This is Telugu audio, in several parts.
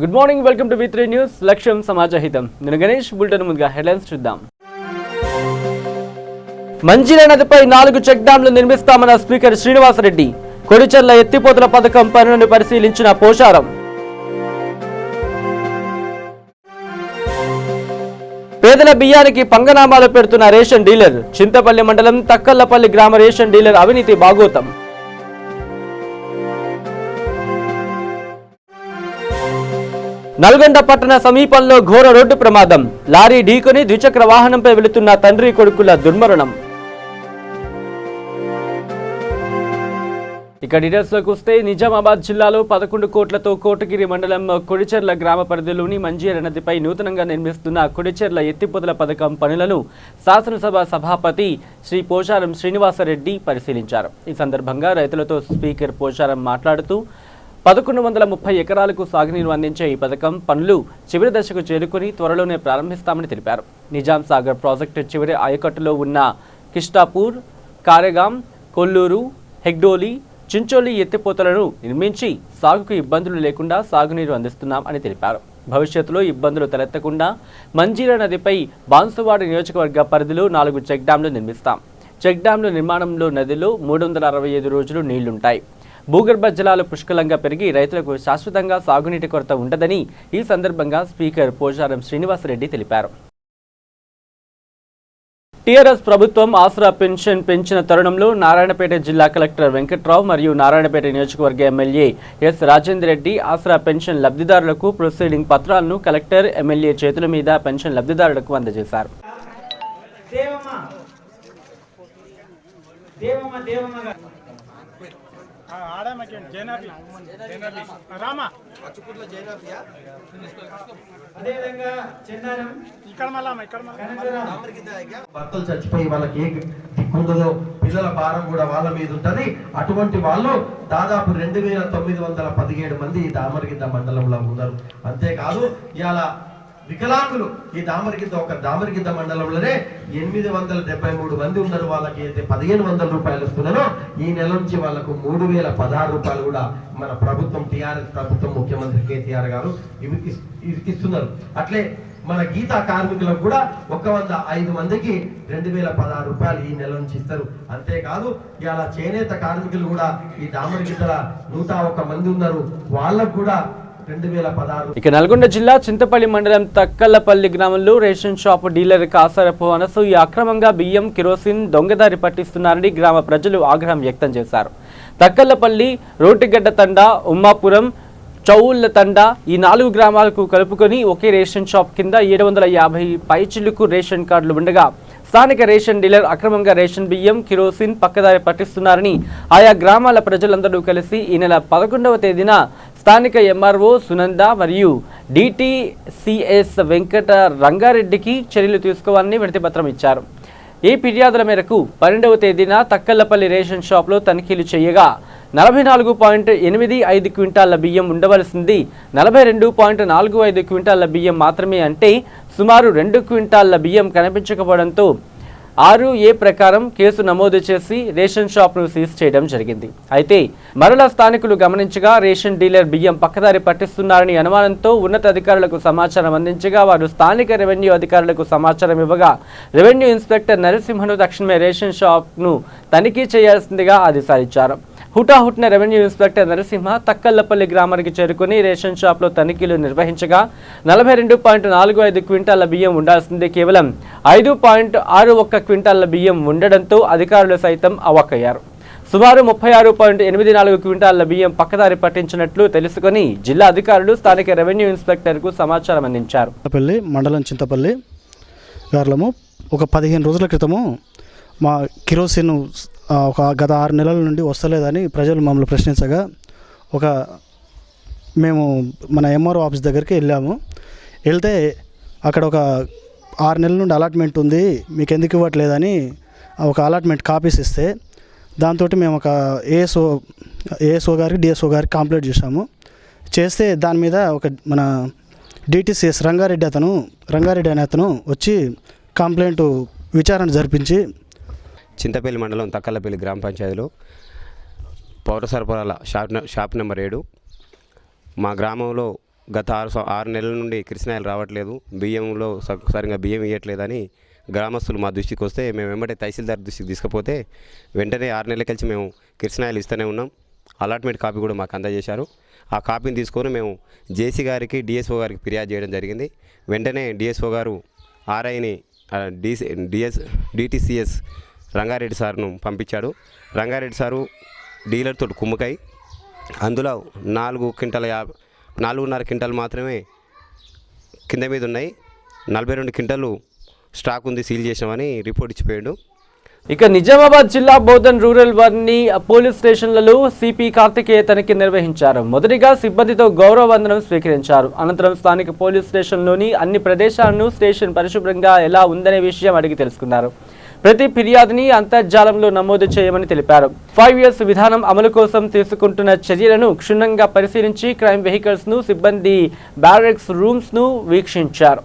Good morning, welcome to V3 news. లక్ష్యం సమాజహితం. నేను గణేష్. బులెటిన్ ముందుగా హెడ్లైన్స్ చూద్దాం. మంజీరా నదిపై 4 చెక్ డ్యాంలు నిర్మిస్తామన్న స్పీకర్ శ్రీనివాసరెడ్డి. కొడిచెర్ల ఎత్తిపోతల పథకం పనులను పరిశీలించిన పోచారం. పేదల బియ్యానికి పంగనామాలు పెడుతున్న రేషన్ డీలర్. చింతపల్లి మండలం తక్కల్లపల్లి గ్రామ రేషన్ డీలర్ అవినీతి బాగోతం. నల్గొండ పట్టణ సమీపంలో ఘోర రోడ్డు ప్రమాదం. లారీ ఢీకొని ద్విచక్ర వాహనంపై వెళుతున్న తండ్రి కొడుకుల దుర్మరణం. ఇక డీటెయిల్స్ లోకి వస్తే నిజామాబాద్ జిల్లాలో 11 కోట్లతో కోటగిరి మండలం కొడిచెర్ల గ్రామ పరిధిలోని మంజీరా నదిపై నూతనంగా నిర్మిస్తున్న కొడిచెర్ల ఎత్తిపోతల పథకం పనులను శాసనసభ సభాపతి శ్రీ పోచారం శ్రీనివాసరెడ్డి పరిశీలించారు. ఈ సందర్భంగా రైతులతో స్పీకర్ పోచారం మాట్లాడుతూ 1130 ఎకరాలకు సాగునీరు అందించే ఈ పథకం పనులు చివరి దశకు చేరుకుని త్వరలోనే ప్రారంభిస్తామని తెలిపారు. నిజాం సాగర్ ప్రాజెక్టు చివరి ఆయకట్టులో ఉన్న కిష్టాపూర్, కారెగాం, కొల్లూరు, హెగ్డోలి, చించోలి ఎత్తిపోతలను నిర్మించి సాగుకు ఇబ్బందులు లేకుండా సాగునీరు అందిస్తున్నాం అని తెలిపారు. భవిష్యత్తులో ఇబ్బందులు తలెత్తకుండా మంజీరా నదిపై బాన్సువాడ నియోజకవర్గ పరిధిలో 4 చెక్ డ్యాంలు నిర్మిస్తాం. చెక్ డ్యాంల నిర్మాణంలో నదిలో 365 రోజులు నీళ్లుంటాయి. భూగర్భ జలాలు పుష్కలంగా పెరిగి రైతులకు శాశ్వతంగా సాగునీటి కొరత ఉండదని ఈ సందర్భంగా స్పీకర్ పోచారం శ్రీనివాసరెడ్డి తెలిపారు. టీఆర్ఎస్ ప్రభుత్వం ఆసరా పెన్షన్ పెంచిన తరుణంలో నారాయణపేట జిల్లా కలెక్టర్ వెంకట్రావు మరియు నారాయణపేట నియోజకవర్గ ఎమ్మెల్యే ఎస్ రాజేందర్ రెడ్డి ఆసరా పెన్షన్ లబ్ధిదారులకు ప్రొసీడింగ్ పత్రాలను కలెక్టర్, ఎమ్మెల్యే చేతుల మీద పెన్షన్ లబ్ధిదారులకు అందజేశారు. భర్తలు చచ్చిపోయి వాళ్ళకి ఏ దిక్కుందో పిల్లల భారం కూడా వాళ్ళ మీద ఉంటది. అటువంటి వాళ్ళు దాదాపు 2917 మంది ఈ దామరగిద్ద మండలంలో ఉన్నారు. అంతేకాదు ఇవాళ వికలాంగులు ఈ దామరగిద్ద మండలంలోనే 873 మంది ఉన్నారు. వాళ్ళకి అయితే 1500 రూపాయలు ఇస్తున్నారో ఈ నెల నుంచి వాళ్ళకు 3016 రూపాయలు కూడా మన ప్రభుత్వం, టీఆర్ఎస్ ప్రభుత్వం, ముఖ్యమంత్రి కేసీఆర్ గారు ఇస్తున్నారు. అట్లే మన గీతా కార్మికులకు కూడా 105 మందికి 2016 రూపాయలు ఈ నెల నుంచి ఇస్తారు. అంతేకాదు ఇవాళ చేనేత కార్మికులు కూడా ఈ దామరగిద్దల 101 మంది ఉన్నారు. వాళ్ళకు కూడా 2016. ఇక నల్గొండ జిల్లా చింతపల్లి మండలం తక్కల్లపల్లి గ్రామంలో ration shop dealer Kasarapu Anasuya అక్రమంగా బియ్యం, కిరోసిన్ దొంగదారి పట్టిస్తున్నారని గ్రామ ప్రజలు ఆగ్రహం వ్యక్తం చేశారు. తక్కల్లపల్లి, రోటిగడ్డ తండా, ఉమ్మాపురం, చౌళ్ళ తండా ఈ 4 గ్రామాలకు కలుపుకొని ఒకే రేషన్ షాప్ కింద 750 పైచిలుకు రేషన్ కార్డులు ఉండగా స్థానిక రేషన్ డీలర్ అక్రమంగా రేషన్ బియ్యం, కిరోసిన్ పక్కదారి పట్టిస్తున్నారని ఆయా గ్రామాల ప్రజలందరూ కలిసి ఈ నెల 11వ తేదీన స్థానిక ఎంఆర్ఓ సునంద మరియు DTCS వెంకట రంగారెడ్డికి చర్యలు తీసుకోవాలని వినతిపత్రం ఇచ్చారు. ఈ ఫిర్యాదుల మేరకు 12వ తేదీన తక్కల్లపల్లి రేషన్ షాప్లో తనిఖీలు చేయగా 44.85 క్వింటాళ్ల బియ్యం ఉండవలసింది 42.45 క్వింటాళ్ల బియ్యం మాత్రమే, అంటే సుమారు 2 క్వింటాళ్ల బియ్యం కనిపించకపోవడంతో 6A ప్రకారం కేసు నమోదు చేసి రేషన్ షాప్ను సీజ్ చేయడం జరిగింది. అయితే మరలా స్థానికులు గమనించగా రేషన్ డీలర్ బియ్యం పక్కదారి పట్టిస్తున్నారని అనుమానంతో ఉన్నత అధికారులకు సమాచారం అందించగా వారు స్థానిక రెవెన్యూ అధికారులకు సమాచారం ఇవ్వగా రెవెన్యూ ఇన్స్పెక్టర్ నరసింహను తక్షణమే రేషన్ షాప్ను తనిఖీ చేయాల్సిందిగా ఆదేశాలిచ్చారు. హుటాహుటిన రెవెన్యూ ఇన్స్పెక్టర్ నరసింహ తక్కల్లపల్లి గ్రామానికి చేరుకుని రేషన్ షాప్లో తనిఖీలు నిర్వహించగా 42.45 క్వింటాళ్ల బియ్యం ఉండాల్సింది కేవలం 5.61 క్వింటాళ్ల బియ్యం ఉండడంతో అధికారులు సైతం అవాక్కయ్యారు. సుమారు 36.84 క్వింటాళ్ల బియ్యం పక్కదారి పట్టించినట్లు తెలుసుకుని జిల్లా అధికారులు స్థానిక రెవెన్యూ ఇన్స్పెక్టర్కు సమాచారం అందించారు. మండలం చింతపల్లి గార్లము ఒక 15 రోజుల క్రితము మా కిరోసిన్ ఒక గత 6 నెలల నుండి వస్తలేదని ప్రజలు మమ్మల్ని ప్రశ్నించగా మేము మన ఎంఆర్ఓ ఆఫీస్ దగ్గరికి వెళ్ళాము. వెళ్తే అక్కడ ఒక 6 నెలల నుండి అలాట్మెంట్ ఉంది, మీకు ఎందుకు ఇవ్వట్లేదని ఒక అలాట్మెంట్ కాపీస్ ఇస్తే దాంతో మేము ఒక ఏఎస్ఓ గారికి, డిఎస్ఓ గారికి కంప్లైంట్ చేస్తే దాని మీద ఒక మన DTCS రంగారెడ్డి అనే అతను వచ్చి కంప్లైంట్ విచారణ జరిపించి చింతపల్లి మండలం తక్కల్లపల్లి గ్రామ పంచాయతీలో పౌర సరఫరాల షాప్ నెంబర్ 7 మా గ్రామంలో గత 6 నెలల నుండి కిరసనాయిలు రావట్లేదు, బియ్యంలో సరిగా బియ్యం ఇవ్వట్లేదని గ్రామస్తులు మా దృష్టికి వస్తే మేము వెంబడే తహసీల్దార్ దృష్టికి తీసుకుపోతే వెంటనే 6 నెలల కలిసి మేము కిరసనాయిలు ఇస్తూనే ఉన్నాం. అలాట్మెంట్ కాపీ కూడా మాకు అందజేశారు. ఆ కాపీని తీసుకొని మేము జేసీ గారికి డిఎస్ఓ గారికి ఫిర్యాదు చేయడం జరిగింది. వెంటనే డిఎస్ఓ గారు ఆర్ఐని డిటిసిఎస్ రంగారెడ్డి సార్ను పంపించాడు. రంగారెడ్డి సారు డీలర్తో కుమ్ముకై అందులో 4.5 క్వింటాలు మాత్రమే కింద మీద ఉన్నాయి, 42 క్వింటాలు స్టాక్ ఉంది, సీల్ చేసినామని రిపోర్ట్ ఇచ్చిపోయాడు. ఇక నిజామాబాద్ జిల్లా బోధన్ రూరల్ వారిని పోలీస్ స్టేషన్లలో సిపి కార్తికేయ తనిఖీ నిర్వహించారు. మొదటిగా సిబ్బందితో గౌరవ వందనం స్వీకరించారు. అనంతరం స్థానిక పోలీస్ స్టేషన్లోని అన్ని ప్రదేశాలను స్టేషన్ పరిశుభ్రంగా ఎలా ఉందనే విషయం అడిగి తెలుసుకున్నారు. ప్రతి ఫిర్యాదుని అంతర్జాలంలో నమోదు చేయమని తెలిపారు. 5 years విధానం అమలు కోసం తీసుకుంటున్న చర్యలను క్షుణ్ణంగా పరిశీలించి క్రైమ్ వెహికల్స్ ను, సిబ్బంది బ్యారెక్స్ రూమ్స్ ను వీక్షించారు.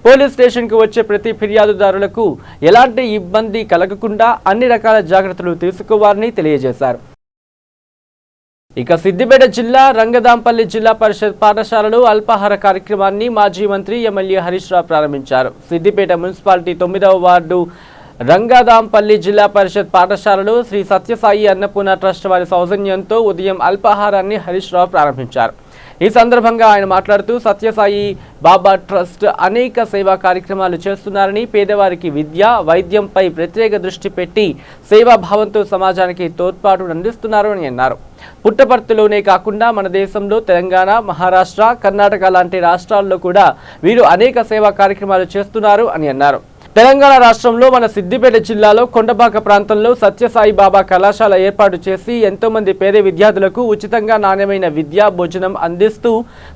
పోలీస్ స్టేషన్కు వచ్చే ప్రతి ఫిర్యాదుదారులకు ఎలాంటి ఇబ్బంది కలగకుండా అన్ని రకాల జాగ్రత్తలు తీసుకోవాలని తెలియజేశారు. ఇక సిద్దిపేట జిల్లా రంగదాంపల్లి జిల్లా పరిషత్ పాఠశాలలో అల్పాహార కార్యక్రమాన్ని మాజీ మంత్రి ఎమ్మెల్యే హరీష్ రావు ప్రారంభించారు. సిద్దిపేట మున్సిపాలిటీ 9వ వార్డు రంగదాంపల్లి జిల్లా పరిషత్ పాఠశాలలో శ్రీ సత్యసాయి అన్నపూర్ణ ట్రస్ట్ వారి సౌజన్యంతో ఉదయం అల్పాహారాన్ని హరీష్ రావు ప్రారంభించారు. ఈ సందర్భంగా ఆయన మాట్లాడుతూ సత్యసాయి బాబా ట్రస్ట్ అనేక సేవా కార్యక్రమాలు చేస్తున్నారని, పేదవారికి విద్య, వైద్యంపై ప్రత్యేక దృష్టి పెట్టి సేవాభావంతో సమాజానికి తోడ్పాటు అందిస్తున్నారు అని అన్నారు. పుట్టపర్తిలోనే కాకుండా మన దేశంలో తెలంగాణ, మహారాష్ట్ర, కర్ణాటక లాంటి రాష్ట్రాల్లో కూడా వీరు అనేక సేవా కార్యక్రమాలు చేస్తున్నారు అని అన్నారు. తెలంగాణ రాష్ట్రంలో మన సిద్దిపేట జిల్లాలో కొండబాక ప్రాంతంలో సత్యసాయి బాబా కళాశాల ఏర్పాటు చేసి ఎంతో మంది పేద విద్యార్థులకు ఉచితంగా నాణ్యమైన విద్యా భోజనం అందిస్తూ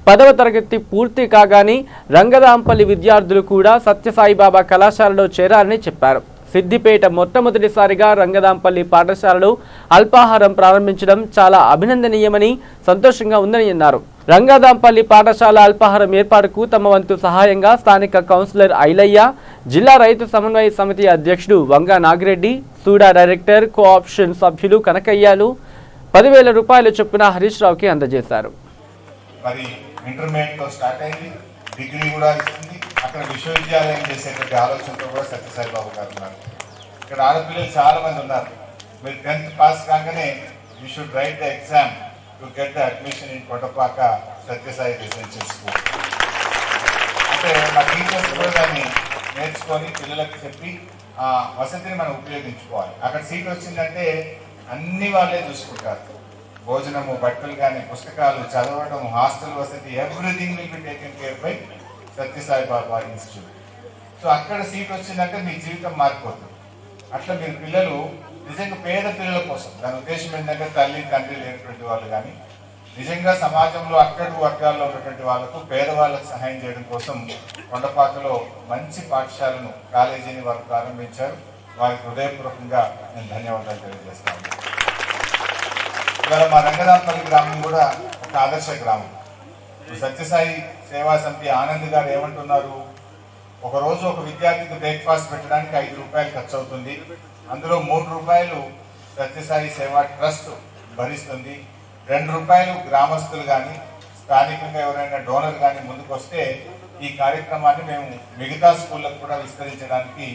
10వ తరగతి పూర్తి కాగానే రంగదాంపల్లి విద్యార్థులు కూడా సత్యసాయి బాబా కళాశాలలో చేరారని చెప్పారు. సిద్దిపేట మొట్టమొదటిసారిగా రంగదాంపల్లి పాఠశాలలో అల్పాహారం ప్రారంభించడం చాలా అభినందనీయమని, సంతోషంగా ఉందని అన్నారు. రంగదాంపల్లి పాఠశాల అల్పాహారం ఏర్పాటుకు తమ వంతు సహాయంగా స్థానిక కౌన్సిలర్ ఐలయ్య, జిల్లా రైతు సమన్వయ సమితి అధ్యక్షుడు వంగా నాగిరెడ్డి, సూడా డైరెక్టర్, కోఆప్షన్ సభ్యులు కనకయ్యలు 10,000 రూపాయల చొప్పున హరీష్ రావుకి అందజేశారు. మరి ఇంటర్మీడియట్తో స్టార్ట్ అయింది, డిగ్రీ కూడా ఇస్తుంది. అక్కడ విశ్వవిద్యాలయం చేసేటువంటి ఆలోచనతో కూడా సత్యసాయి బాబు గారు ఉన్నారు. ఇక్కడ ఆడపిల్లలు చాలా మంది ఉన్నారు. మీరు 10th పాస్ కాగానే you should write the exam to get the admission in Kottapaka Sathya Sai residential school. అంటే మా టీచర్స్ కూడా దాన్ని నేర్చుకొని పిల్లలకు చెప్పి ఆ వసతిని మనం ఉపయోగించుకోవాలి. అక్కడ సీట్ వచ్చిందంటే అన్ని వాళ్ళే చూసుకుంటారు. భోజనము, బట్టలు కానీ, పుస్తకాలు, చదవడం, హాస్టల్ వసతి, everything will be taken care bye Sathya Sai Baba institute. So అక్కడ సీట్ వచ్చిందంటే మీ జీవితం మారిపోతుంది. అట్లా మీరు పిల్లలు నిజంగా పేద పిల్లల కోసం, దాని ఉద్దేశం ఏంటంటే తల్లి తండ్రి లేనటువంటి వాళ్ళు కానీ నిజంగా సమాజంలో అట్టడుగు వర్గాల్లో ఉన్నటువంటి వాళ్ళకు, పేదవాళ్ళకు సహాయం చేయడం కోసం కొండపాకలో మంచి పాఠశాలను, కాలేజీని వారు ప్రారంభించారు. వారికి హృదయపూర్వకంగా నేను ధన్యవాదాలు తెలియజేస్తాను. ఇవాళ మా రంగదాంపల్లి గ్రామం కూడా ఒక ఆదర్శ గ్రామం. సత్యసాయి సేవా సమితి ఆనంద్ గారు ఏమంటున్నారు, ఒకరోజు ఒక విద్యార్థికి బ్రేక్ఫాస్ట్ పెట్టడానికి 5 రూపాయలు ఖర్చు అవుతుంది. అందులో 3 రూపాయలు సత్యసాయి సేవా ట్రస్ట్ భరిస్తుంది. 2 రూపాయలు గ్రామస్తులు కానీ, స్థానికంగా ఎవరైనా డోనర్ కానీ ముందుకు వస్తే ఈ కార్యక్రమాన్ని మేము మిగతా స్కూళ్ళకు కూడా విస్తరించడానికి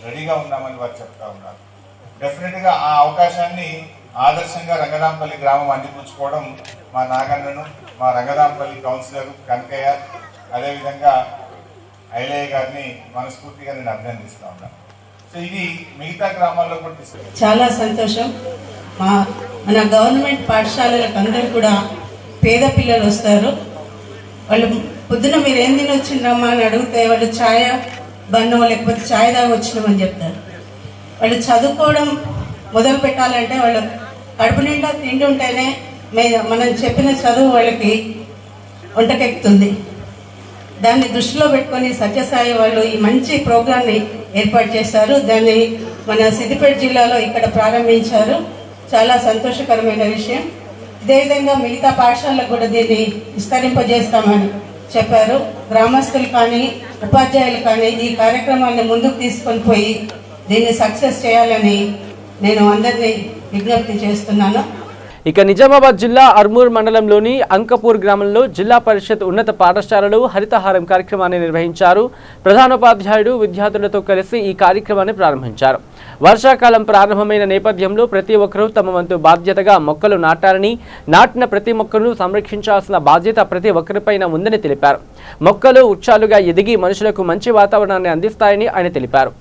రెడీగా ఉన్నామని వారు చెప్తా ఉన్నారు. డెఫినెట్గా ఆ అవకాశాన్ని ఆదర్శంగా రంగదాంపల్లి గ్రామం అందిపుచ్చుకోవడం మా నాగన్నను, మా రంగదాంపల్లి కౌన్సిలర్ కనకయ్య, అదేవిధంగా ఐలయ్య గారిని మనస్ఫూర్తిగా నేను అభినందిస్తా ఉన్నాను. సో ఇది మిగతా గ్రామాల్లో కూడా చాలా సంతోషం. మన గవర్నమెంట్ పాఠశాలలకు అందరూ కూడా పేద పిల్లలు వస్తారు. వాళ్ళు పొద్దున మీరు ఏం తిని వచ్చిండ్రమ్మా అని అడిగితే వాళ్ళు ఛాయ బన్నో లేకపోతే ఛాయ్ దాకా వచ్చినామని చెప్తారు. వాళ్ళు చదువుకోవడం మొదలు పెట్టాలంటే వాళ్ళు కడుపు నిండా తిండి ఉంటేనే మనం చెప్పిన చదువు వాళ్ళకి వంటకెక్కుతుంది. దాన్ని దృష్టిలో పెట్టుకొని సత్యసాయి వాళ్ళు ఈ మంచి ప్రోగ్రామ్ని ఏర్పాటు చేశారు. దాన్ని మన సిద్దిపేట జిల్లాలో ఇక్కడ ప్రారంభించారు. చాలా సంతోషకరమైన విషయం. ఇదే విధంగా మిగతా పాఠశాలకు కూడా దీన్ని విస్తరింపజేస్తామని చెప్పారు. గ్రామస్తులు కానీ, ఉపాధ్యాయులు కానీ ఈ కార్యక్రమాన్ని ముందుకు తీసుకొని పోయి దీన్ని సక్సెస్ చేయాలని నేను అందరినీ విజ్ఞప్తి చేస్తున్నాను. ఇక నిజామాబాద్ జిల్లా అర్మూర్ మండలంలోని అంకపూర్ గ్రామంలో జిల్లా పరిషత్ ఉన్నత పాఠశాలలో హరితహారం కార్యక్రమాన్ని నిర్వహించారు. ప్రధానోపాధ్యాయుడు విద్యార్థులతో కలిసి ఈ కార్యక్రమాన్ని ప్రారంభించారు. వర్షాకాలం ప్రారంభమైన నేపథ్యంలో ప్రతి ఒక్కరూ తమ వంతు బాధ్యతగా మొక్కలు నాటాలని, నాటిన ప్రతి మొక్కను సంరక్షించాల్సిన బాధ్యత ప్రతి ఒక్కరిపైన ఉందని తెలిపారు. మొక్కలు వృక్షాలుగా ఎదిగి మనుషులకు మంచి వాతావరణాన్ని అందిస్తాయని ఆయన తెలిపారు.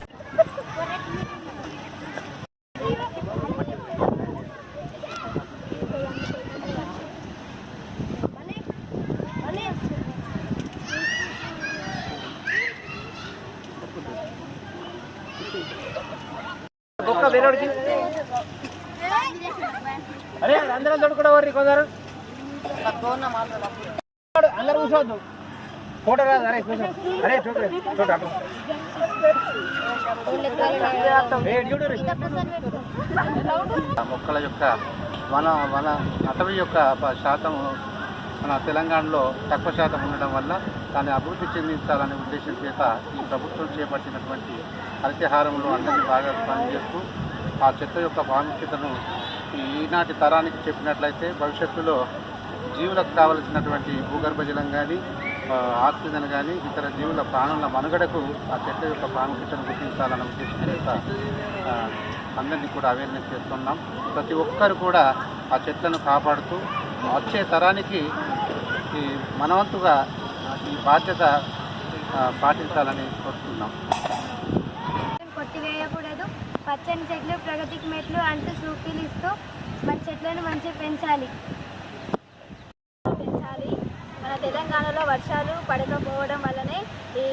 అందరం తోడుకుండా కొందరు అందరు కూర్చోవద్దు ఫోటో రాదు. అరే కూర్చో, అరే మొక్కల యొక్క మన అటవీ యొక్క శాతం మన తెలంగాణలో తక్కువ శాతం ఉండడం వల్ల దాన్ని అభివృద్ధి చెందించాలనే ఉద్దేశం చేత ఈ ప్రభుత్వం చేపట్టినటువంటి హరితహారంలో అందరినీ బాగా పనిచేస్తూ ఆ చెట్ల యొక్క ప్రాముఖ్యతను ఈనాటి తరానికి చెప్పినట్లయితే భవిష్యత్తులో జీవులకు కావలసినటువంటి భూగర్భ జలం కానీ ఆక్సిజన్ కానీ ఇతర జీవుల ప్రాణుల మనుగడకు ఆ చెట్ల యొక్క ప్రాముఖ్యతను గుర్తించాలన్న ఉద్దేశం చేత అందరినీ కూడా అవేర్నెస్ చేస్తున్నాం. ప్రతి ఒక్కరు కూడా ఆ చెట్లను కాపాడుతూ వచ్చే తరానికి ఈ మనవంతుగా ఈ బాధ్యత పాటించాలని కోరుతున్నాం. కొట్టివేయకూడదు. పచ్చని చెట్లు ప్రగతికి మెట్లు అంటూ సూపీలిస్తూ మన చెట్లను మంచిగా పెంచాలి. మన తెలంగాణలో వర్షాలు పడకపోవడం వల్లనే ఈ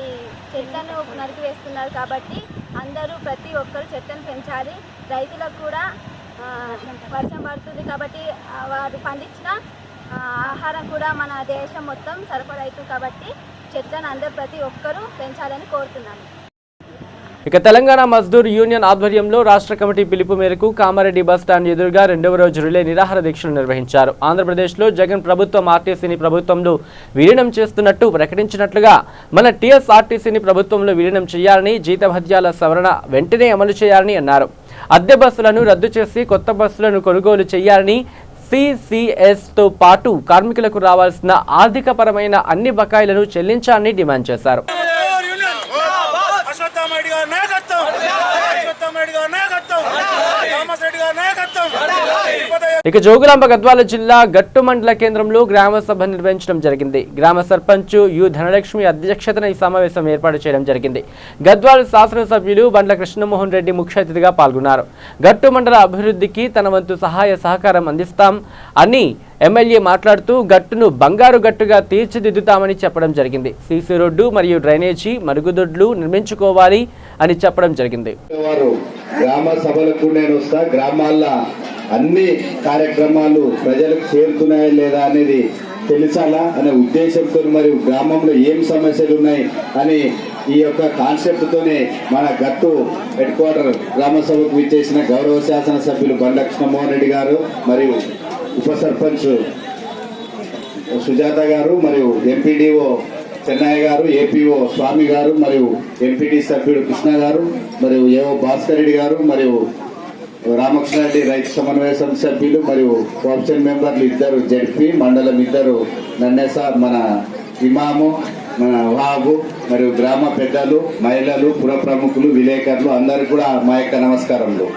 చెట్లను నరికివేస్తున్నారు. కాబట్టి అందరూ ప్రతి ఒక్కరు చెట్లను పెంచాలి. రైతులకు కూడా వర్షం పడుతుంది కాబట్టి వారు పండించిన ఆహారం కూడా మన దేశం మొత్తం సరఫరా అవుతుంది. కాబట్టి చెట్లను అందరూ ప్రతి ఒక్కరూ పెంచాలని కోరుతున్నాను. ఇక తెలంగాణ మజ్దూర్ యూనియన్ ఆధ్వర్యంలో రాష్ట్ర కమిటీ పిలుపు మేరకు కామారెడ్డి బస్టాండ్ ఎదురుగా 2వ రోజు రిలే నిరాహార దీక్షలు నిర్వహించారు. ఆంధ్రప్రదేశ్లో జగన్ ప్రభుత్వం ఆర్టీసీని ప్రభుత్వంలో విలీనం చేస్తున్నట్టు ప్రకటించినట్లుగా మన టీఎస్ఆర్టీసీని ప్రభుత్వంలో విలీనం చేయాలని, జీతభత్యాల సవరణ వెంటనే అమలు చేయాలని అన్నారు. అద్దె బస్సులను రద్దు చేసి కొత్త బస్సులను కొనుగోలు చేయాలని, సిసిఎస్తో పాటు కార్మికులకు రావాల్సిన ఆర్థికపరమైన అన్ని బకాయిలను చెల్లించాలని డిమాండ్ చేశారు. ఇక జోగులాంబ గద్వాల జిల్లా గట్టు మండల కేంద్రంలో గ్రామ సభ నిర్వహించడం జరిగింది. గ్రామ సర్పంచ్ యు ధనలక్ష్మి అధ్యక్షతన ఈ సమావేశం ఏర్పాటు చేయడం జరిగింది. గద్వాల శాసనసభ్యులు బండ్ల కృష్ణమోహన్ రెడ్డి ముఖ్య అతిథిగా పాల్గొన్నారు. గట్టు మండల అభివృద్ధికి తన వంతు సహాయ సహకారం అందిస్తాం అని ఎమ్మెల్యే మాట్లాడుతూ గట్టును బంగారు గట్టుగా తీర్చిదిద్దుతామని చెప్పడం జరిగింది. సీసీ రోడ్డు మరియు డ్రైనేజీ, మరుగుదొడ్లు నిర్మించుకోవాలి అని చెప్పడం జరిగింది. గ్రామ సభలకు నేను వస్తా, గ్రామాల్లో అన్ని కార్యక్రమాలు ప్రజలకు చేరుతున్నాయా లేదా అనేది తెలుసాలా అనే ఉద్దేశంతో మరియు గ్రామంలో ఏం సమస్యలు ఉన్నాయి అని ఈ యొక్క కాన్సెప్ట్ తోనే మన గట్టు హెడ్ క్వార్టర్ గ్రామ సభకు విచ్చేసిన గౌరవ శాసనసభ్యులు బండ్ల కృష్ణమోహన్ రెడ్డి గారు మరియు ఉప సర్పంచ్ సుజాత గారు మరియు ఎంపీడీఓ చెన్నయ్య గారు, ఏపీఓ స్వామి గారు మరియు ఎంపీటీ సభ్యుడు కృష్ణ గారు మరియు ఏఓ భాస్కర్ రెడ్డి గారు మరియు రామకృష్ణారెడ్డి రైతు సమన్వయ సమితి సభ్యులు మరియు కోఆప్షన్ మెంబర్లు ఇద్దరు, జడ్పీ మండలం ఇద్దరు, నన్నేస మన ఇమాము, మన వాబు మరియు గ్రామ పెద్దలు, మహిళలు, పుర ప్రముఖులు, విలేకరులు అందరికీ కూడా మా యొక్క నమస్కారములు.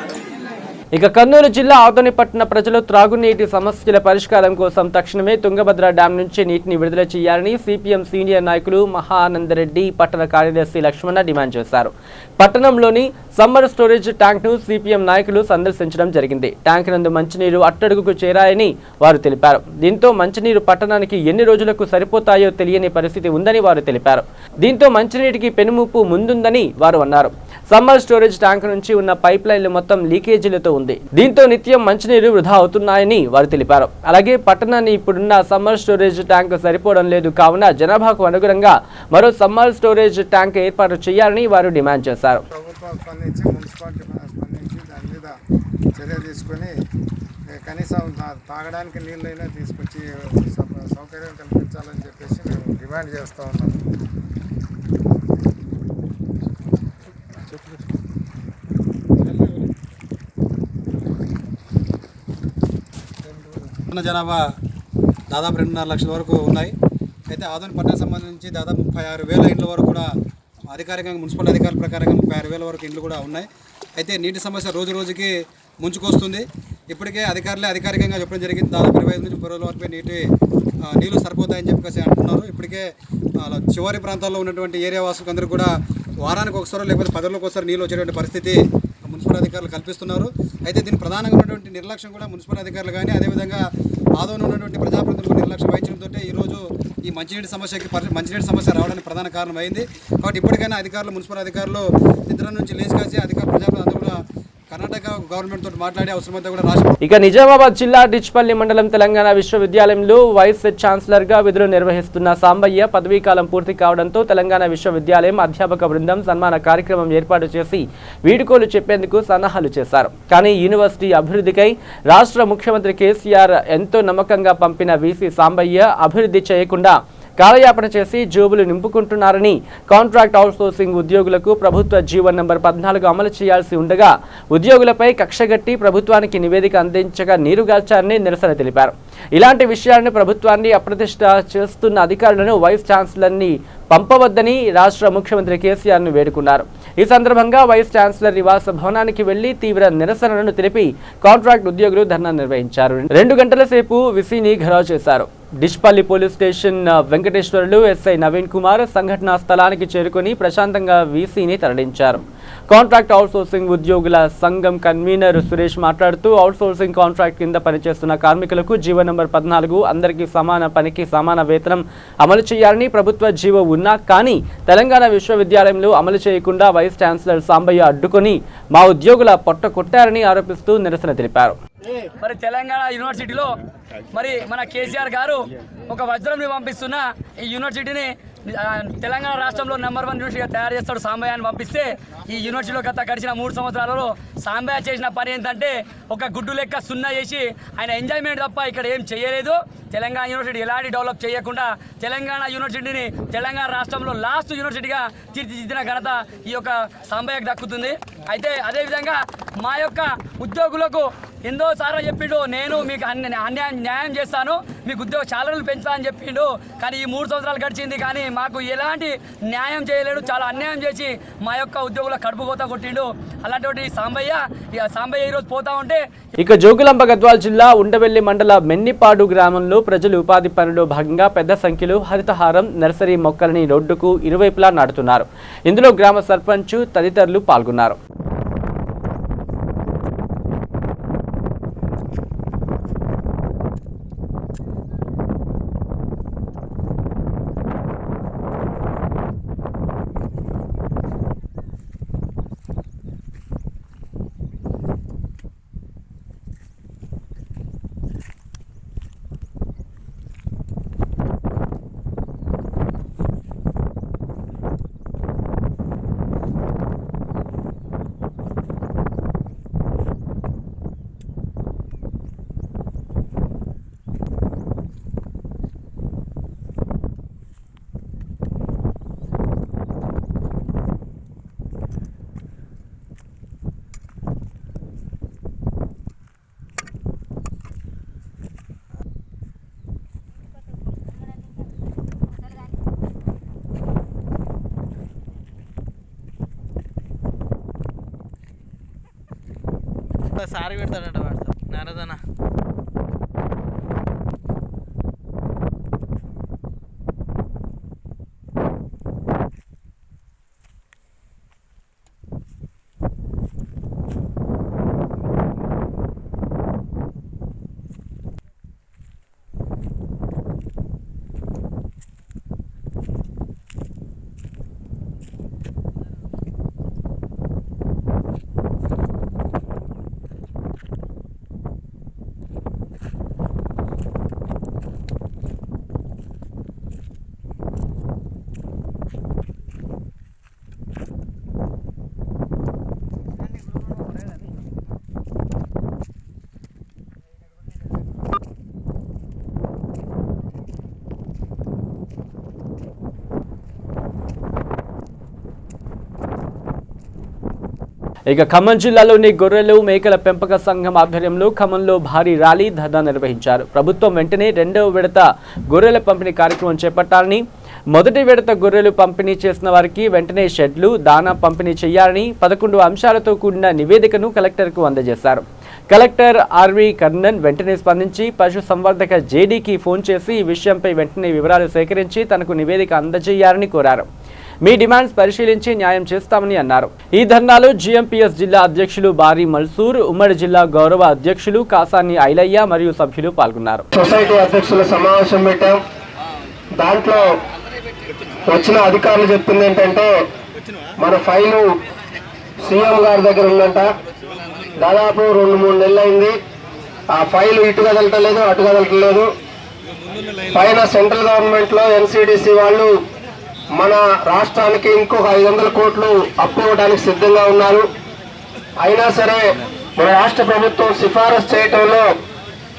ఇక కర్నూలు జిల్లా ఆదోని పట్టణ ప్రజలు త్రాగునీటి సమస్యల పరిష్కారం కోసం తక్షణమే తుంగభద్ర డ్యాం నుంచి నీటిని విడుదల చేయాలని సిపిఎం సీనియర్ నాయకులు మహానందరెడ్డి, పట్టణ కార్యదర్శి లక్ష్మణ డిమాండ్ చేశారు. పట్టణంలోని సమ్మర్ స్టోరేజ్ ట్యాంక్ ను సిపిఎం నాయకులు సందర్శించడం జరిగింది. ట్యాంక్ నందు మంచినీరు అట్టడుగుకు చేరాయని వారు తెలిపారు. దీంతో మంచినీరు పట్టణానికి ఎన్ని రోజులకు సరిపోతాయో తెలియని పరిస్థితి ఉందని వారు తెలిపారు. దీంతో మంచినీటికి పెనుముప్పు ముందుందని వారు అన్నారు. సమ్మర్ స్టోరేజ్ ట్యాంక్ నుంచి ఉన్న పైప్ లైన్లు మొత్తం లీకేజీలతో ఉంది. దీంతో నిత్యం మంచినీరు వృధా అవుతున్నాయని వారు తెలిపారు. అలాగే పట్టణాన్ని ఇప్పుడున్న సమ్మర్ స్టోరేజ్ ట్యాంక్ సరిపోవడం లేదు, కావున జనాభాకు అనుగుణంగా మరో సమ్మర్ స్టోరేజ్ ట్యాంక్ ఏర్పాటు చేయాలని వారు డిమాండ్ చేశారు. ప్రభుత్వం స్పందించి, మున్సిపాలిటీ స్పందించి దాని మీద చర్య తీసుకొని కనీసం తాగడానికి నీళ్ళైనా తీసుకొచ్చి సౌకర్యం కల్పించాలని చెప్పేసి మేము డిమాండ్ చేస్తూ ఉన్నాము. జనాభా దాదాపు 2.5 లక్షల వరకు ఉన్నాయి. అయితే ఆదోని పట్టణానికి సంబంధించి దాదాపు 36,000 ఇండ్ల వరకు కూడా అధికారికంగా మున్సిపల్ అధికారుల ప్రకారంగా 36,000 వరకు ఇండ్లు కూడా ఉన్నాయి. అయితే నీటి సమస్య రోజు రోజుకి ముంచుకొస్తుంది. ఇప్పటికే అధికారికంగా చెప్పడం జరిగింది, దాదాపు 25 నుంచి 30 రోజుల వరకు నీళ్లు సరిపోతాయని చెప్పేసి అంటున్నారు. ఇప్పటికే చివరి ప్రాంతాల్లో ఉన్నటువంటి ఏరియా వాసులకు అందరూ కూడా వారానికి ఒకసారి లేకపోతే 10 రోజులకు ఒకసారి నీళ్ళు వచ్చేటువంటి పరిస్థితి మున్సిపల్ అధికారులు కల్పిస్తున్నారు. అయితే దీని ప్రధానంగా ఉన్నటువంటి నిర్లక్ష్యం కూడా మున్సిపల్ అధికారులు కానీ అదేవిధంగా ఆదోని ఉన్నటువంటి ప్రజాప్రతినిధులు నిర్లక్ష్యం వహించడంతో ఈరోజు ఈ మంచినీటి సమస్య రావడానికి ప్రధాన కారణం అయింది. కాబట్టి ఇప్పటికైనా మున్సిపల్ అధికారులు నిద్ర నుంచి లేచి కాసి ప్రజాప్రతినిధులు కూడా కర్ణాటక గవర్నమెంట్ తోటి మాట్లాడి అవసరమైతే కూడా రాష్ట్ర. ఇక నిజామాబాద్ జిల్లా డిచ్పల్లి మండలం తెలంగాణ విశ్వవిద్యాలయంలో వైస్ ఛాన్సలర్ గా విధులు నిర్వహిస్తున్న సాంబయ్య పదవీకాలం పూర్తి కావడంతో తెలంగాణ విశ్వవిద్యాలయం అధ్యాపక బృందం సన్మాన కార్యక్రమం ఏర్పాటు చేసి వీడుకోలు చెప్పేందుకు సన్నాహాలు చేశారు. కానీ యూనివర్సిటీ అభివృద్ధికై రాష్ట్ర ముఖ్యమంత్రి కేసీఆర్ ఎంతో నమ్మకంగా పంపిన వీసీ సాంబయ్య అభివృద్ధి చేయకుండా కాలయాపన చేసి జోబులు నింపుకుంటున్నారని కాంట్రాక్ట్ అవుట్సోర్సింగ్ ఉద్యోగులకు ప్రభుత్వ జీవో నంబర్ 14 అమలు చేయాల్సి ఉండగా ఉద్యోగులపై కక్షగట్టి ప్రభుత్వానికి నివేదిక అందించగా నీరుగాల్చారని నిరసన తెలిపారు. ఇలాంటి విషయాలను ప్రభుత్వాన్ని అప్రతిష్ట చేస్తున్న అధికారులను వైస్ ఛాన్సలర్ని పంపవద్దని రాష్ట్ర ముఖ్యమంత్రి కేసీఆర్ను వేడుకున్నారు. ఈ సందర్భంగా వైస్ ఛాన్సలర్ నివాస భవనానికి వెళ్లి తీవ్ర నిరసనలను తెలిపి కాంట్రాక్ట్ ఉద్యోగులు ధర్నా నిర్వహించారు. 2 గంటల సేపు విసిని ఘెరావ్ చేశారు. Dichpally police station Venkateswarlu SI Naveen Kumar సంఘటనా స్థలానికి చేరుకుని ప్రశాంతంగా వీసీని తరలించారు. కాంట్రాక్ట్ అవుట్సోర్సింగ్ ఉద్యోగుల సంఘం కన్వీనర్ సురేష్ మాట్లాడుతూ అవుట్సోర్సింగ్ కాంట్రాక్ట్ కింద పనిచేస్తున్న కార్మికులకు జీవో నంబర్ 14 అందరికీ సమాన పనికి సమాన వేతనం అమలు చేయాలని ప్రభుత్వ జీవో ఉన్నా కానీ తెలంగాణ విశ్వవిద్యాలయంలో అమలు చేయకుండా వైస్ ఛాన్సలర్ సాంబయ్య అడ్డుకొని మా ఉద్యోగుల పొట్ట కొట్టారని ఆరోపిస్తూ నిరసన తెలిపారు. మరి తెలంగాణ యూనివర్సిటీలో మరి మన కేసీఆర్ గారు ఒక వజ్రంని పంపిస్తున్న ఈ యూనివర్సిటీని తెలంగాణ రాష్ట్రంలో నెంబర్ 1 యూనివర్సిటీగా తయారు చేస్తాడు సాంబయ్య అని పంపిస్తే ఈ యూనివర్సిటీలో గడిచిన 3 సంవత్సరాలలో సాంబయ్య చేసిన పని ఏంటంటే ఒక గుడ్డు లెక్క సున్నా చేసి ఆయన ఎంజాయ్మెంట్ తప్ప ఇక్కడ ఏం చేయలేదు. తెలంగాణ యూనివర్సిటీ ఎలాంటి డెవలప్ చేయకుండా తెలంగాణ యూనివర్సిటీని తెలంగాణ రాష్ట్రంలో లాస్ట్ యూనివర్సిటీగా తీర్చిదిద్దిన ఘనత ఈ యొక్క సాంబయ్యకు దక్కుతుంది. అయితే అదేవిధంగా మా యొక్క ఉద్యోగులకు ఎన్నోసార్లు చెప్పిండు, నేను మీకు న్యాయం చేస్తాను, మీకు ఉద్యోగ శాలరీలు పెంచుతానని చెప్పిండు. కానీ ఈ 3 సంవత్సరాలు గడిచింది కానీ మాకు ఎలాంటి న్యాయం చేయలేడు, చాలా అన్యాయం చేసి మా యొక్క ఉద్యోగుల కడుపు కోత కొట్టిండు. అలాంటి సాంబయ్య ఈరోజు పోతా ఉంటే ఇక జోగులాంబ గద్వాల జిల్లా ఉండవెల్లి మండల మెన్నిపాడు గ్రామంలో ప్రజలు ఉపాధి పనిలో భాగంగా పెద్ద సంఖ్యలో హరితహారం నర్సరీ మొక్కలని రోడ్డుకు ఇరువైపులా నాటుతున్నారు. ఇందులో గ్రామ సర్పంచ్ తదితరులు పాల్గొన్నారు. సారీ పెడతాడంట వాట్సాప్ నారదనా. ఇక ఖమ్మం జిల్లాలోని గొర్రెలు మేకల పెంపక సంఘం ఆధ్వర్యంలో ఖమ్మంలో భారీ ర్యాలీ ధర్నా నిర్వహించారు. ప్రభుత్వం వెంటనే రెండవ విడత గొర్రెల పంపిణీ కార్యక్రమం చేపట్టాలని, మొదటి విడత గొర్రెలు పంపిణీ చేసిన వారికి వెంటనే షెడ్లు, దానా పంపిణీ చేయాలని 11 అంశాలతో కూడిన నివేదికను కలెక్టర్కు అందజేశారు. కలెక్టర్ ఆర్వి కర్ణన్ వెంటనే స్పందించి పశు సంవర్ధక జేడీకి ఫోన్ చేసి ఈ విషయంపై వెంటనే వివరాలు సేకరించి తనకు నివేదిక అందజేయాలని కోరారు. మీ డిమాండ్స్ పరిశీలించి న్యాయం చేస్తామని అన్నారు. ఈ ధర్నాలో జీఎంపీఎస్ జిల్లా అధ్యక్షులు బారీ మల్సూర్, ఉమ్మడి జిల్లా గౌరవ అధ్యక్షులు కాసాని ఐలయ్య మరియు సభ్యులు పాల్గొన్నారు. సొసైటీ అధ్యక్షుల సమావేశం పెట్టాం. దాంట్లో వచ్చిన అధికారులు చెప్పింది ఏంటంటే మన ఫైలు సీఎం గారి దగ్గర ఉందంట. దాదాపు 2-3 నెలలు అయింది. ఆ ఫైలు ఇటు కదలటలేదు, అటు కదలటలేదు. పైన సెంట్రల్ గవర్నమెంట్లో ఎన్సీడీసీ వాళ్ళు మన రాష్ట్రానికి ఇంకొక 500 కోట్లు అప్పు ఇవ్వడానికి సిద్ధంగా ఉన్నారు. అయినా సరే మన రాష్ట్ర ప్రభుత్వం సిఫారసు చేయటంలో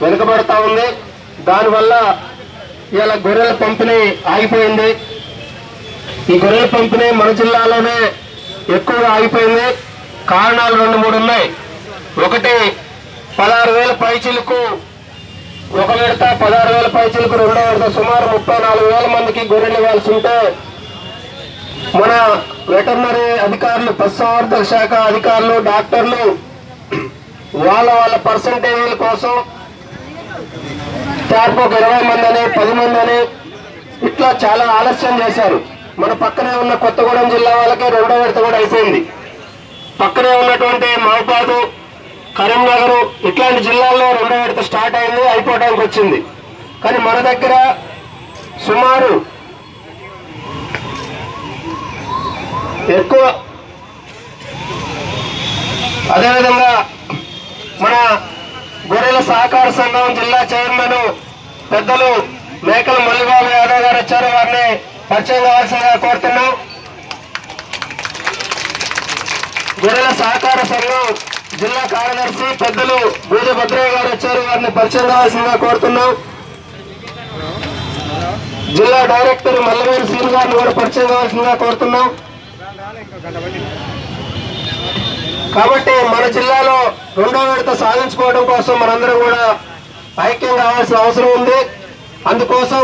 వెనుకబడతా ఉంది. దానివల్ల ఇలా గొర్రెల పంపిణీ ఆగిపోయింది. ఈ గొర్రెల పంపిణీ మన జిల్లాలోనే ఎక్కువగా ఆగిపోయింది. కారణాలు 2-3 ఉన్నాయి. ఒకటి 16,000 పైచిలకు ఒక విడత, 16,000 పైచిలకు రెండో విడత సుమారు 34,000 మందికి గొర్రెలు ఇవ్వాల్సి ఉంటే మన వెటర్నరీ అధికారులు, పశుసంవర్ధక శాఖ అధికారులు, డాక్టర్లు వాళ్ళ పర్సంటేజీల కోసం ట్యాప్ ఒక 20 మంది అని 10 మంది అని ఇట్లా చాలా ఆలస్యం చేశారు. మన పక్కనే ఉన్న కొత్తగూడెం జిల్లా వాళ్ళకి రెండో విడత కూడా అయిపోయింది. పక్కనే ఉన్నటువంటి మహబాదు, కరీంనగర్ ఇట్లాంటి జిల్లాల్లో రెండో విడత స్టార్ట్ అయింది, అయిపోవడానికి వచ్చింది. కానీ మన దగ్గర సుమారు ఎక్కువ. అదేవిధంగా మన గొర్రెల సహకార సంఘం జిల్లా చైర్మన్ పెద్దలు మేకల మల్లిబాబు యాదవ్ గారు వచ్చారు. వారిని పరిచయం కావాల్సిందిగా కోరుతున్నాం. గొర్రెల సహకార సంఘం జిల్లా కార్యదర్శి పెద్దలు భూజభద్రయ్య గారు వచ్చారు. వారిని పరిచయం కావాల్సిందిగా కోరుతున్నాం. జిల్లా డైరెక్టర్ మల్లవేలు శ్రీను గారిని కూడా పరిచయం కావాల్సిందిగా కోరుతున్నాం. కాబట్టి మన జిల్లాలో రెండో విడత సాధించుకోవడం కోసం మనందరం కూడా ఐక్యం కావాల్సిన అవసరం ఉంది. అందుకోసం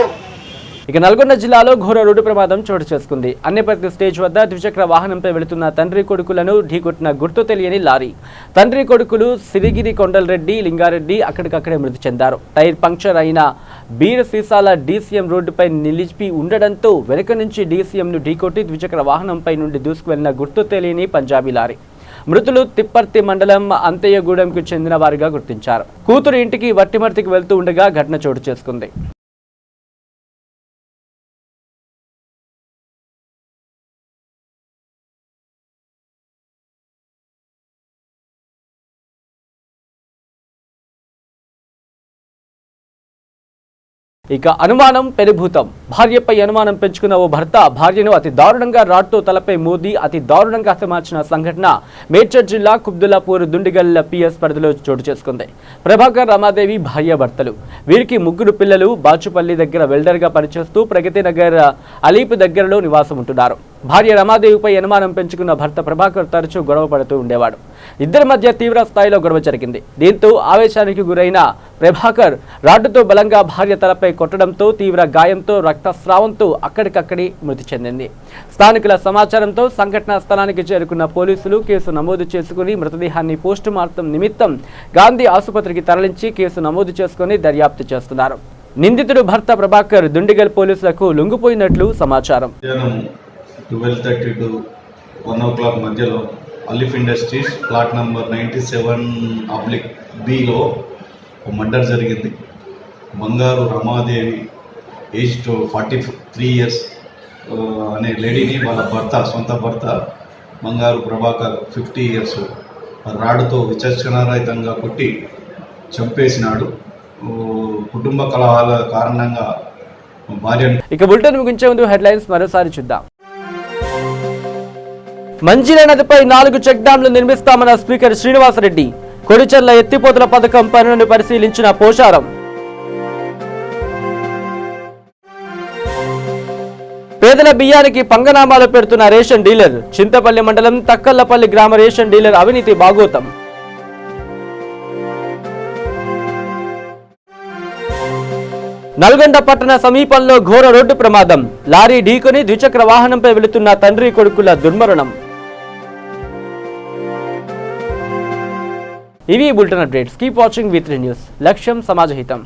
ఇక నల్గొండ జిల్లాలో ఘోర రోడ్డు ప్రమాదం చోటు చేసుకుంది. అన్నపర్తి స్టేజ్ వద్ద ద్విచక్ర వాహనంపై వెళుతున్న తండ్రి కొడుకులను ఢీకొట్టిన గుర్తు తెలియని లారీ. తండ్రి కొడుకులు సిరిగిరి కొండలరెడ్డి, లింగారెడ్డి అక్కడికక్కడే మృతి చెందారు. టైర్ పంక్చర్ అయిన బీర్ సీసాల డీసీఎం రోడ్డుపై నిలిపి ఉండడంతో వెనుక నుంచి డీసీఎంను ఢీకొట్టి ద్విచక్ర వాహనంపై నుండి దూసుకువెళ్లిన గుర్తు తెలియని పంజాబీ లారీ. మృతులు తిప్పర్తి మండలం అంతయ్యగూడెంకు చెందిన వారిగా గుర్తించారు. కూతురు ఇంటికి వట్టిమర్తికి వెళ్తూ ఉండగా ఘటన చోటు చేసుకుంది. ఇక అనుమానం పెనుభూతం. భార్యపై అనుమానం పెంచుకున్న ఓ భర్త భార్యను అతి దారుణంగా రాడ్తో తలపై మోదీ అతి దారుణంగా హతమార్చిన సంఘటన మేడ్చల్ జిల్లా కుబ్దులాపూర్ దుండిగల్ పిఎస్ పరిధిలో చోటు చేసుకుంది. ప్రభాకర్, రమాదేవి భార్య భర్తలు. వీరికి 3 పిల్లలు. బాచుపల్లి దగ్గర వెల్డర్గా పనిచేస్తూ ప్రగతి నగర్ అలీపు దగ్గరలో నివాసం ఉంటున్నారు. భార్య రమాదేవిపై అనుమానం పెంచుకున్న భర్త ప్రభాకర్ తరచూ గొడవ పడుతూ ఉండేవాడు. ఇద్దరి మధ్య తీవ్ర స్థాయిలో గొడవ జరిగింది. దీంతో ఆవేశానికి గురైన ప్రభాకర్ రాడ్డుతో బలంగా భార్య తలపై కొట్టడంతో తీవ్ర గాయంతో రక్తస్రావంతో అక్కడికక్కడి మృతి చెందింది. స్థానికుల సమాచారంతో సంఘటనా స్థలానికి చేరుకున్న పోలీసులు కేసు నమోదు చేసుకుని మృతదేహాన్ని పోస్టుమార్టం నిమిత్తం గాంధీ ఆసుపత్రికి తరలించి కేసు నమోదు చేసుకుని దర్యాప్తు చేస్తున్నారు. నిందితుడు భర్త ప్రభాకర్ దుండిగల్ పోలీసులకు లొంగిపోయినట్లు సమాచారం. 12:30 to 1 o'clock మధ్యలో అలిఫ్ ఇండస్ట్రీస్ ప్లాట్ నంబర్ 97/Bలో మర్డర్ జరిగింది. బంగారు రమాదేవి ఏజ్ 43 years అనే లేడీని వాళ్ళ భర్త, సొంత భర్త బంగారు ప్రభాకర్ 50 years రాడుతో విచక్షణారహితంగా కొట్టి చంపేసినాడు. కుటుంబ కలహాల కారణంగా భార్య. ఇక బులెటిన్ ముగించే ముందు హెడ్లైన్స్ మరోసారి చూద్దాం. మంజీల నదిపై 4 చెక్ డ్యాంలు నిర్మిస్తామన్న స్పీకర్ శ్రీనివాసరెడ్డి. కొడిచెర్ల ఎత్తిపోతల పథకం పనులను పరిశీలించిన పోచారం. పేదల బియ్యానికి పంగనామాలు పెడుతున్న రేషన్ డీలర్. చింతపల్లి మండలం తక్కల్లపల్లి గ్రామ రేషన్ డీలర్ అవినీతి బాగోతం. నల్గొండ పట్టణ సమీపంలో ఘోర రోడ్డు ప్రమాదం. లారీ ఢీకొని ద్విచక్ర వాహనంపై వెళుతున్న తండ్రి కొడుకుల దుర్మరణం. ఇవి bulletin updates. Keep watching V3 news. లక్ష్యం సమాజహితం.